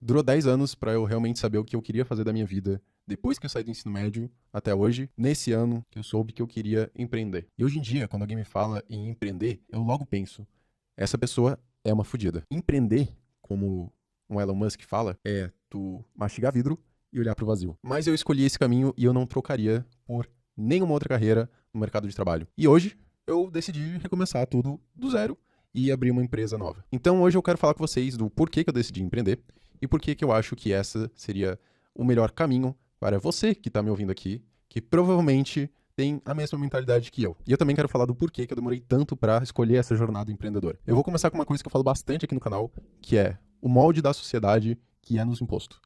Durou 10 anos pra eu realmente saber o que eu queria fazer da minha vida depois que eu saí do ensino médio até hoje, nesse ano que eu soube que eu queria empreender. E hoje em dia, quando alguém me fala em empreender, eu logo penso, essa pessoa é uma fodida. Empreender, como um Elon Musk fala, é tu mastigar vidro e olhar pro vazio. Mas eu escolhi esse caminho e eu não trocaria por nenhuma outra carreira no mercado de trabalho. E hoje eu decidi recomeçar tudo do zero e abrir uma empresa nova. Então hoje eu quero falar com vocês do porquê que eu decidi empreender e porquê que eu acho que essa seria o melhor caminho para você que está me ouvindo aqui, que provavelmente tem a mesma mentalidade que eu. E eu também quero falar do porquê que eu demorei tanto para escolher essa jornada empreendedora. Eu vou começar com uma coisa que eu falo bastante aqui no canal, que é o molde da sociedade que é nos imposto.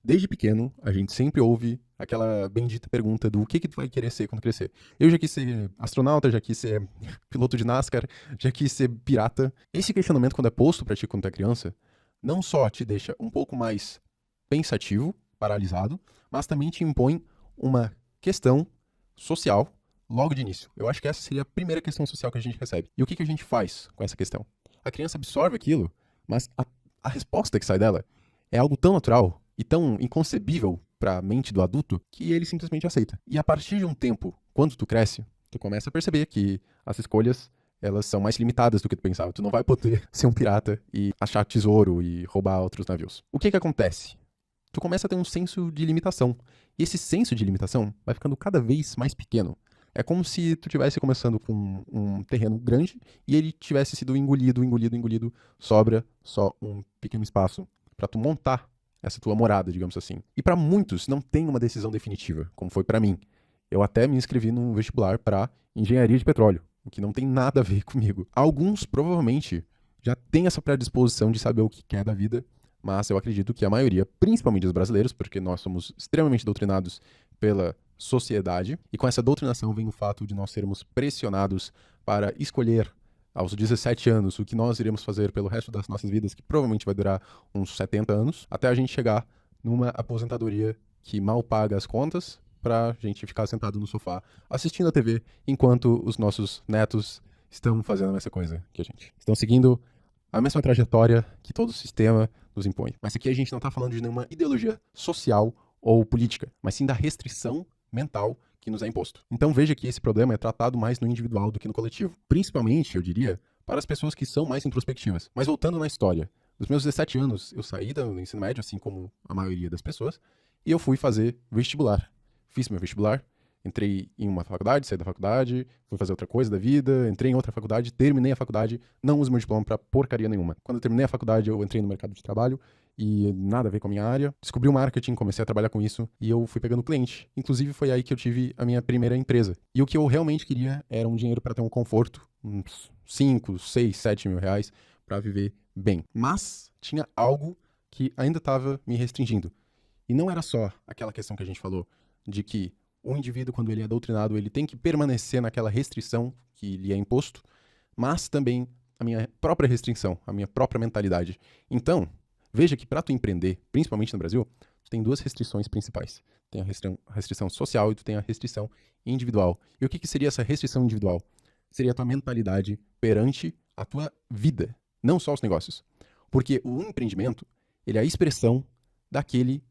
Desde pequeno, a gente sempre ouve aquela bendita pergunta do que tu vai querer ser quando crescer. Eu já quis ser astronauta, já quis ser piloto de NASCAR, já quis ser pirata. Esse questionamento, quando é posto pra ti quando tu é criança, não só te deixa um pouco mais pensativo, paralisado, mas também te impõe uma questão social logo de início. Eu acho que essa seria a primeira questão social que a gente recebe. E o que a gente faz com essa questão? A criança absorve aquilo, mas a resposta que sai dela é algo tão natural e tão inconcebível para a mente do adulto que ele simplesmente aceita. E a partir de um tempo, quando tu cresce, tu começa a perceber que as escolhas elas são mais limitadas do que tu pensava. Tu não vai poder ser um pirata e achar tesouro e roubar outros navios. O que acontece? Tu começa a ter um senso de limitação. E esse senso de limitação vai ficando cada vez mais pequeno. É como se tu tivesse começando com um terreno grande e ele tivesse sido engolido, sobra só um pequeno espaço para tu montar essa tua morada, digamos assim. E para muitos não tem uma decisão definitiva, como foi para mim. Eu até me inscrevi num vestibular para engenharia de petróleo, o que não tem nada a ver comigo. Alguns provavelmente já têm essa predisposição de saber o que quer da vida, mas eu acredito que a maioria, principalmente os brasileiros, porque nós somos extremamente doutrinados pela sociedade, e com essa doutrinação vem o fato de nós sermos pressionados para escolher aos 17 anos o que nós iremos fazer pelo resto das nossas vidas, que provavelmente vai durar uns 70 anos, até a gente chegar numa aposentadoria que mal paga as contas, pra gente ficar sentado no sofá assistindo a TV, enquanto os nossos netos estão fazendo a mesma coisa que a gente. Estão seguindo a mesma trajetória que todo o sistema nos impõe. Mas aqui a gente não está falando de nenhuma ideologia social ou política, mas sim da restrição mental que nos é imposto. Então veja que esse problema é tratado mais no individual do que no coletivo. Principalmente, eu diria, para as pessoas que são mais introspectivas. Mas voltando na história, nos meus 17 anos eu saí do ensino médio, assim como a maioria das pessoas, e eu fui fazer vestibular. Fiz meu vestibular, entrei em uma faculdade, saí da faculdade, fui fazer outra coisa da vida, entrei em outra faculdade, terminei a faculdade, não uso meu diploma pra porcaria nenhuma. Quando eu terminei a faculdade, eu entrei no mercado de trabalho e nada a ver com a minha área. Descobri o marketing, comecei a trabalhar com isso e eu fui pegando cliente. Inclusive foi aí que eu tive a minha primeira empresa. E o que eu realmente queria era um dinheiro para ter um conforto, uns 5, 6, 7 mil reais para viver bem. Mas tinha algo que ainda estava me restringindo. E não era só aquela questão que a gente falou de que o indivíduo, quando ele é doutrinado, ele tem que permanecer naquela restrição que lhe é imposto, mas também a minha própria restrição, a minha própria mentalidade. Então, veja que para tu empreender, principalmente no Brasil, tu tem duas restrições principais. Tem a restrição social e tu tem a restrição individual. E o que seria essa restrição individual? Seria a tua mentalidade perante a tua vida, não só os negócios. Porque o empreendimento, ele é a expressão daquele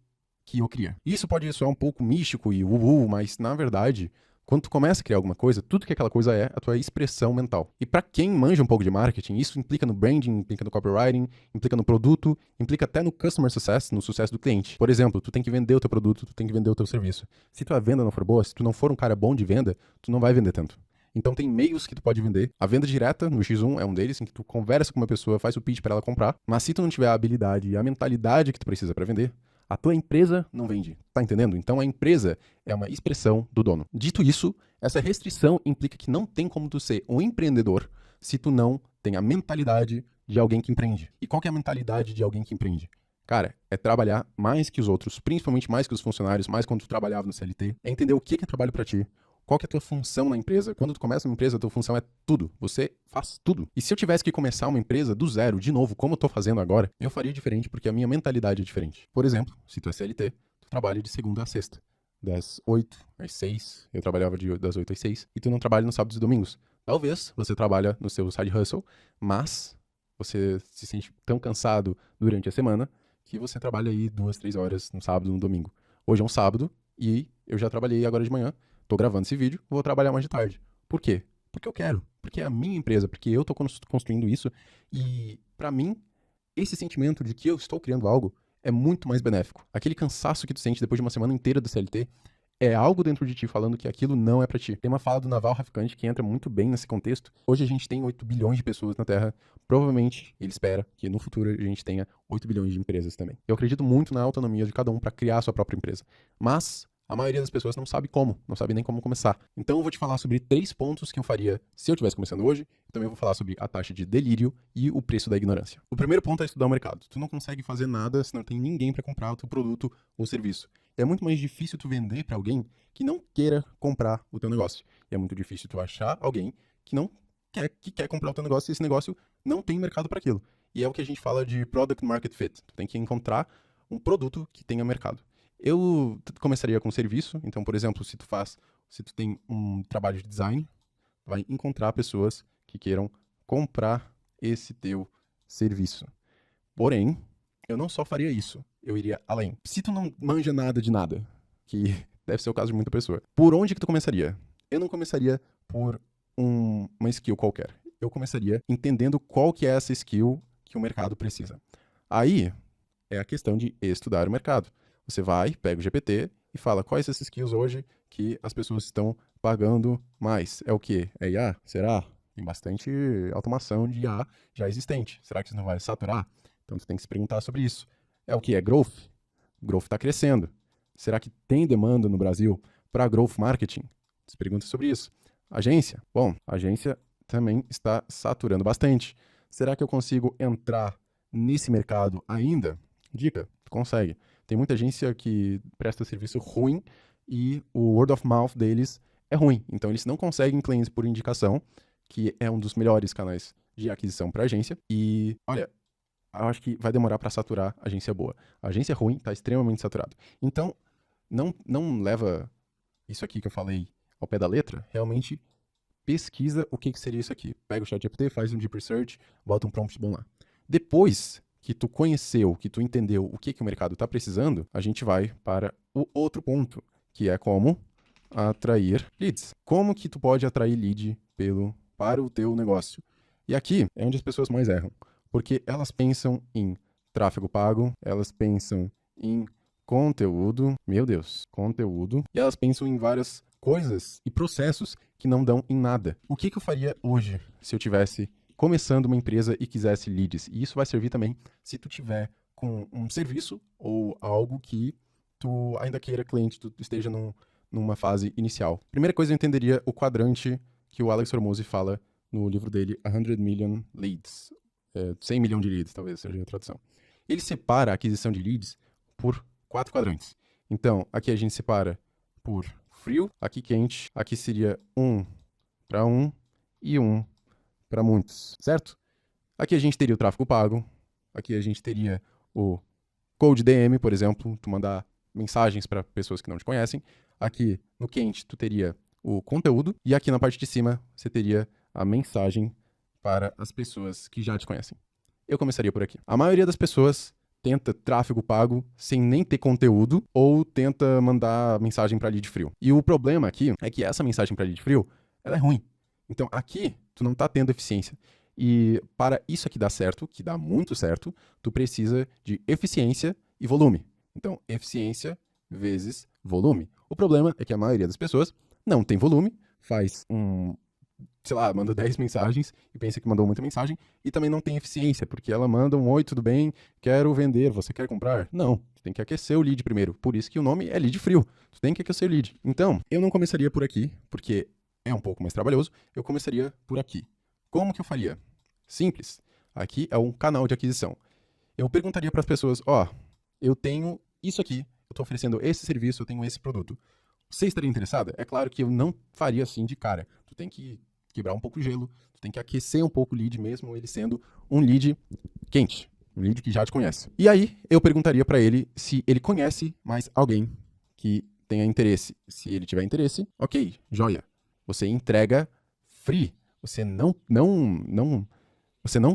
que eu cria. Isso pode soar um pouco místico e mas na verdade, quando tu começa a criar alguma coisa, tudo que aquela coisa é a tua expressão mental. E para quem manja um pouco de marketing, isso implica no branding, implica no copywriting, implica no produto, implica até no customer success, no sucesso do cliente. Por exemplo, tu tem que vender o teu produto, tu tem que vender o teu serviço. Se tua venda não for boa, se tu não for um cara bom de venda, tu não vai vender tanto. Então tem meios que tu pode vender. A venda direta, no X1, é um deles, em que tu conversa com uma pessoa, faz o pitch para ela comprar. Mas se tu não tiver a habilidade e a mentalidade que tu precisa para vender, a tua empresa não vende, tá entendendo? Então a empresa é uma expressão do dono. Dito isso, essa restrição implica que não tem como tu ser um empreendedor se tu não tem a mentalidade de alguém que empreende. E qual que é a mentalidade de alguém que empreende? Cara, é trabalhar mais que os outros, principalmente mais que os funcionários, mais quando tu trabalhava no CLT. É entender o que é trabalho para ti, qual que é a tua função na empresa. Quando tu começa uma empresa, a tua função é tudo. Você faz tudo. E se eu tivesse que começar uma empresa do zero, de novo, como eu tô fazendo agora, eu faria diferente porque a minha mentalidade é diferente. Por exemplo, se tu é CLT, tu trabalha de segunda a sexta. Das 8 às 6, eu trabalhava das 8 às 6, e tu não trabalha nos sábados e domingos. Talvez você trabalha no seu side hustle, mas você se sente tão cansado durante a semana que você trabalha aí 2, 3 horas no sábado, no domingo. Hoje é um sábado e eu já trabalhei agora de manhã, tô gravando esse vídeo, vou trabalhar mais de tarde. Por quê? Porque eu quero, porque é a minha empresa, porque eu tô construindo isso e, pra mim, esse sentimento de que eu estou criando algo é muito mais benéfico. Aquele cansaço que tu sente depois de uma semana inteira do CLT é algo dentro de ti falando que aquilo não é pra ti. Tem uma fala do Naval Ravikant que entra muito bem nesse contexto. Hoje a gente tem 8 bilhões de pessoas na Terra. Provavelmente ele espera que no futuro a gente tenha 8 bilhões de empresas também. Eu acredito muito na autonomia de cada um para criar a sua própria empresa. Mas a maioria das pessoas não sabe como, não sabe nem como começar. Então eu vou te falar sobre 3 pontos que eu faria se eu estivesse começando hoje. Também vou falar sobre a taxa de delírio e o preço da ignorância. O primeiro ponto é estudar o mercado. Tu não consegue fazer nada se não tem ninguém para comprar o teu produto ou serviço. É muito mais difícil tu vender para alguém que não queira comprar o teu negócio. E é muito difícil tu achar alguém que não quer comprar o teu negócio e esse negócio não tem mercado para aquilo. E é o que a gente fala de product market fit. Tu tem que encontrar um produto que tenha mercado. Eu começaria com serviço. Então, por exemplo, se tu tem um trabalho de design, tu vai encontrar pessoas que queiram comprar esse teu serviço. Porém, eu não só faria isso, eu iria além. Se tu não manja nada de nada, que deve ser o caso de muita pessoa, por onde que tu começaria? Eu não começaria por uma skill qualquer. Eu começaria entendendo qual que é essa skill que o mercado precisa. Aí é a questão de estudar o mercado. Você vai, pega o GPT e fala quais essas skills hoje que as pessoas estão pagando mais. É o quê? É IA? Será? Tem bastante automação de IA já existente. Será que isso não vai saturar? Então você tem que se perguntar sobre isso. É o que? É growth? Growth está crescendo. Será que tem demanda no Brasil para growth marketing? Se pergunta sobre isso. Agência? Bom, a agência também está saturando bastante. Será que eu consigo entrar nesse mercado ainda? Dica, tu consegue. Tem muita agência que presta serviço ruim e o word of mouth deles é ruim. Então eles não conseguem clientes por indicação, que é um dos melhores canais de aquisição para agência. E, olha, eu acho que vai demorar para saturar a agência boa. A agência ruim está extremamente saturado. Então, não leva isso aqui que eu falei ao pé da letra. Realmente pesquisa o que seria isso aqui. Pega o ChatGPT, faz um deep research, bota um prompt bom lá. Depois que tu conheceu, que tu entendeu o que o mercado está precisando, a gente vai para o outro ponto, que é como atrair leads. Como que tu pode atrair lead para o teu negócio? E aqui é onde as pessoas mais erram, porque elas pensam em tráfego pago, elas pensam em conteúdo, meu Deus, conteúdo, e elas pensam em várias coisas e processos que não dão em nada. O que eu faria hoje se eu tivesse começando uma empresa e quisesse leads? E isso vai servir também se tu tiver com um serviço ou algo que tu ainda queira cliente, tu esteja numa fase inicial. Primeira coisa, eu entenderia o quadrante que o Alex Hormozi fala no livro dele, 100 Million Leads. 100 milhões de leads, talvez seja a tradução. Ele separa a aquisição de leads por 4 quadrantes. Então, aqui a gente separa por frio, aqui quente, aqui seria 1 para 1 e 1 para muitos, certo? Aqui a gente teria o tráfego pago, aqui a gente teria o cold DM, por exemplo, tu mandar mensagens para pessoas que não te conhecem. Aqui no quente tu teria o conteúdo e aqui na parte de cima você teria a mensagem para as pessoas que já te conhecem. Eu começaria por aqui. A maioria das pessoas tenta tráfego pago sem nem ter conteúdo ou tenta mandar mensagem para lead frio. E o problema aqui é que essa mensagem para lead frio, ela é ruim. Então aqui tu não tá tendo eficiência. E para isso aqui dar certo, que dá muito certo, tu precisa de eficiência e volume. Então, eficiência vezes volume. O problema é que a maioria das pessoas não tem volume, faz manda 10 mensagens e pensa que mandou muita mensagem e também não tem eficiência, porque ela manda um oi, tudo bem, quero vender, você quer comprar? Não, tu tem que aquecer o lead primeiro, por isso que o nome é lead frio, tu tem que aquecer o lead. Então, eu não começaria por aqui, porque é um pouco mais trabalhoso, eu começaria por aqui. Como que eu faria? Simples, aqui é um canal de aquisição. Eu perguntaria para as pessoas, eu tenho isso aqui, eu estou oferecendo esse serviço, eu tenho esse produto. Você estaria interessada? É claro que eu não faria assim de cara. Tu tem que quebrar um pouco o gelo, tu tem que aquecer um pouco o lead mesmo, ele sendo um lead quente, um lead que já te conhece. E aí eu perguntaria para ele se ele conhece mais alguém que tenha interesse. Se ele tiver interesse, ok, joia. Você entrega free. Você não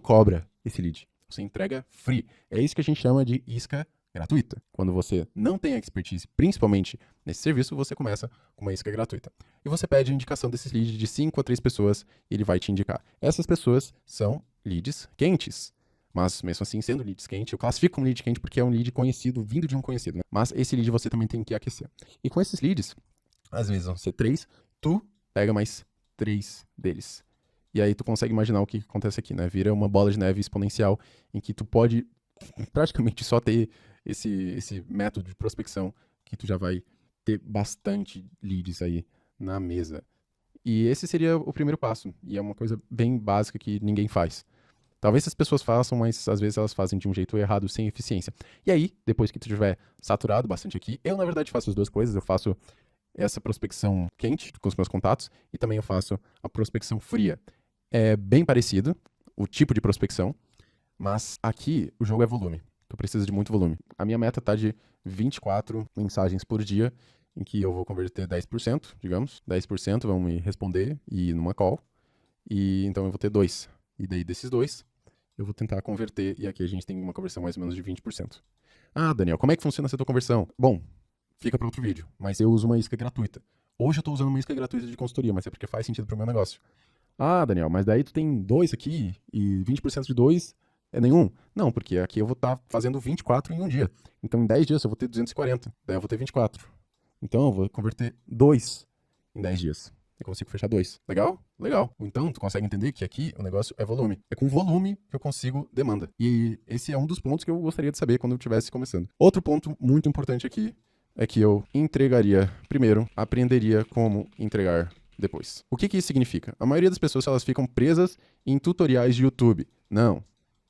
cobra esse lead. Você entrega free. É isso que a gente chama de isca gratuita. Quando você não tem expertise, principalmente nesse serviço, você começa com uma isca gratuita. E você pede a indicação desses leads de 5 a 3 pessoas e ele vai te indicar. Essas pessoas são leads quentes. Mas, mesmo assim, sendo leads quente, eu classifico como lead quente porque é um lead conhecido, vindo de um conhecido, né? Mas esse lead você também tem que aquecer. E com esses leads, às vezes vão ser 3, tu pega mais 3 deles. E aí tu consegue imaginar o que acontece aqui, né? Vira uma bola de neve exponencial em que tu pode praticamente só ter esse método de prospecção que tu já vai ter bastante leads aí na mesa. E esse seria o primeiro passo. E é uma coisa bem básica que ninguém faz. Talvez as pessoas façam, mas às vezes elas fazem de um jeito errado, sem eficiência. E aí, depois que tu tiver saturado bastante aqui, eu na verdade faço as duas coisas. Eu faço essa prospecção quente com os meus contatos e também eu faço a prospecção fria. É bem parecido o tipo de prospecção, mas aqui o jogo é volume. Tu precisa de muito volume. A minha meta tá de 24 mensagens por dia, em que eu vou converter 10%, digamos. 10% vão me responder e ir numa call. E então eu vou ter 2. E daí desses 2, eu vou tentar converter. E aqui a gente tem uma conversão mais ou menos de 20%. Ah, Daniel, como é que funciona essa tua conversão? Bom, fica para outro vídeo, mas eu uso uma isca gratuita. Hoje eu estou usando uma isca gratuita de consultoria, mas é porque faz sentido para o meu negócio. Ah, Daniel, mas daí tu tem 2 aqui e 20% de 2 é nenhum? Não, porque aqui eu vou estar fazendo 24 em um dia. Então em 10 dias eu vou ter 240, daí eu vou ter 24. Então eu vou converter 2 em 10 dias. Eu consigo fechar 2. Legal? Legal. Então tu consegue entender que aqui o negócio é volume. É com volume que eu consigo demanda. E esse é um dos pontos que eu gostaria de saber quando eu estivesse começando. Outro ponto muito importante aqui é que eu entregaria primeiro, aprenderia como entregar depois. O que isso significa? A maioria das pessoas elas ficam presas em tutoriais de YouTube. Não.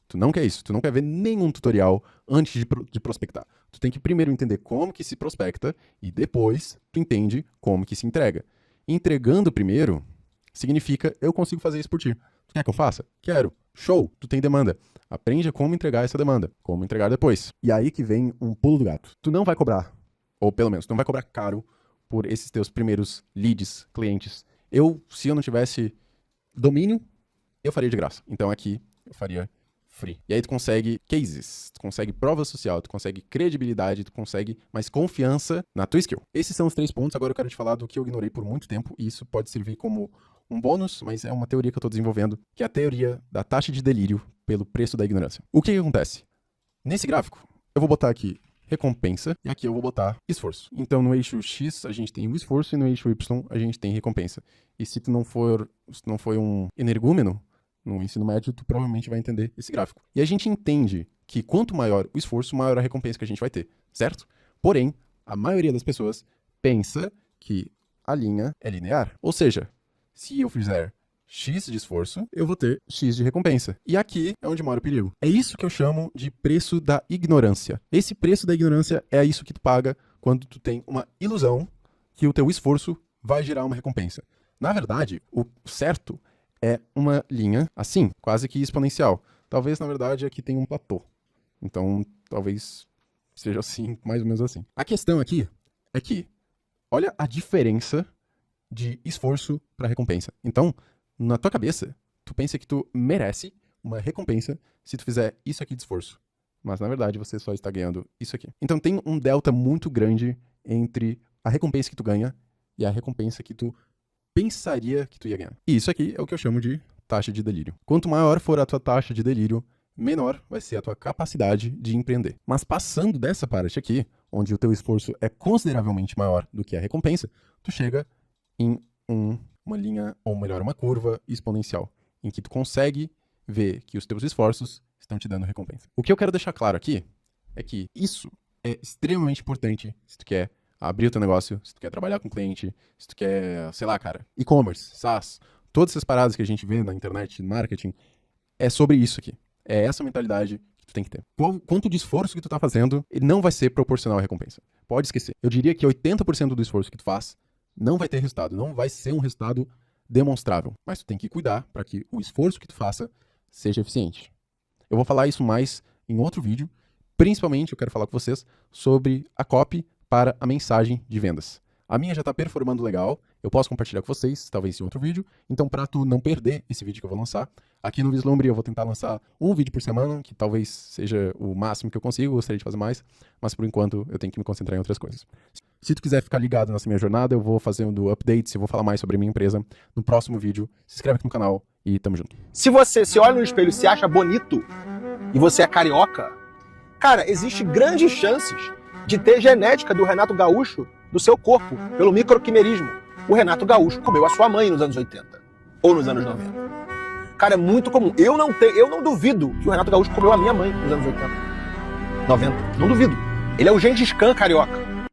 Tu não quer isso. Tu não quer ver nenhum tutorial antes de prospectar. Tu tem que primeiro entender como que se prospecta e depois tu entende como que se entrega. Entregando primeiro significa eu consigo fazer isso por ti. Tu quer que eu faça? Quero. Show. Tu tem demanda. Aprende a como entregar essa demanda. Como entregar depois. E aí que vem um pulo do gato. Tu não vai cobrar, ou pelo menos, tu não vai cobrar caro por esses teus primeiros leads, clientes. Se eu não tivesse domínio, eu faria de graça. Então aqui eu faria free. E aí tu consegue cases, tu consegue prova social, tu consegue credibilidade, tu consegue mais confiança na tua skill. Esses são os 3 pontos. Agora eu quero te falar do que eu ignorei por muito tempo e isso pode servir como um bônus, mas é uma teoria que eu tô desenvolvendo, que é a teoria da taxa de delírio pelo preço da ignorância. O que acontece? Nesse gráfico, eu vou botar aqui recompensa, e aqui eu vou botar esforço. Então, no eixo X, a gente tem o esforço, e no eixo Y, a gente tem recompensa. E se tu não foi um energúmeno no ensino médio, tu provavelmente vai entender esse gráfico. E a gente entende que quanto maior o esforço, maior a recompensa que a gente vai ter, certo? Porém, a maioria das pessoas pensa que a linha é linear. Ou seja, se eu fizer X de esforço, eu vou ter X de recompensa. E aqui é onde mora o perigo. É isso que eu chamo de preço da ignorância. Esse preço da ignorância é isso que tu paga quando tu tem uma ilusão que o teu esforço vai gerar uma recompensa. Na verdade, o certo é uma linha assim, quase que exponencial. Talvez, na verdade, aqui tem um platô. Então, talvez seja assim, mais ou menos assim. A questão aqui é que, olha a diferença de esforço para recompensa. Então, na tua cabeça, tu pensa que tu merece uma recompensa se tu fizer isso aqui de esforço. Mas, na verdade, você só está ganhando isso aqui. Então, tem um delta muito grande entre a recompensa que tu ganha e a recompensa que tu pensaria que tu ia ganhar. E isso aqui é o que eu chamo de taxa de delírio. Quanto maior for a tua taxa de delírio, menor vai ser a tua capacidade de empreender. Mas passando dessa parte aqui, onde o teu esforço é consideravelmente maior do que a recompensa, tu chega em uma linha, ou melhor, uma curva exponencial, em que tu consegue ver que os teus esforços estão te dando recompensa. O que eu quero deixar claro aqui é que isso é extremamente importante se tu quer abrir o teu negócio, se tu quer trabalhar com cliente, se tu quer, sei lá, cara, e-commerce, SaaS, todas essas paradas que a gente vê na internet, no marketing, é sobre isso aqui. É essa mentalidade que tu tem que ter. Quanto de esforço que tu tá fazendo, ele não vai ser proporcional à recompensa. Pode esquecer. Eu diria que 80% do esforço que tu faz não vai ter resultado, não vai ser um resultado demonstrável. Mas tu tem que cuidar para que o esforço que tu faça seja eficiente. Eu vou falar isso mais em outro vídeo. Principalmente eu quero falar com vocês sobre a copy para a mensagem de vendas. A minha já está performando legal, eu posso compartilhar com vocês, talvez em outro vídeo. Então, pra tu não perder esse vídeo que eu vou lançar, aqui no Vislumbre eu vou tentar lançar um vídeo por semana, que talvez seja o máximo que eu consigo, eu gostaria de fazer mais, mas por enquanto eu tenho que me concentrar em outras coisas. Se tu quiser ficar ligado nessa minha jornada, eu vou fazendo updates, eu vou falar mais sobre a minha empresa no próximo vídeo. Se inscreve aqui no canal e tamo junto. Se você se olha no espelho e se acha bonito, e você é carioca, cara, existe grandes chances de ter genética do Renato Gaúcho do seu corpo, pelo microquimerismo. O Renato Gaúcho comeu a sua mãe nos anos 80, ou nos anos 90. Cara, é muito comum. Eu não duvido que o Renato Gaúcho comeu a minha mãe nos anos 80, 90. Não duvido. Ele é o Gengis Khan carioca.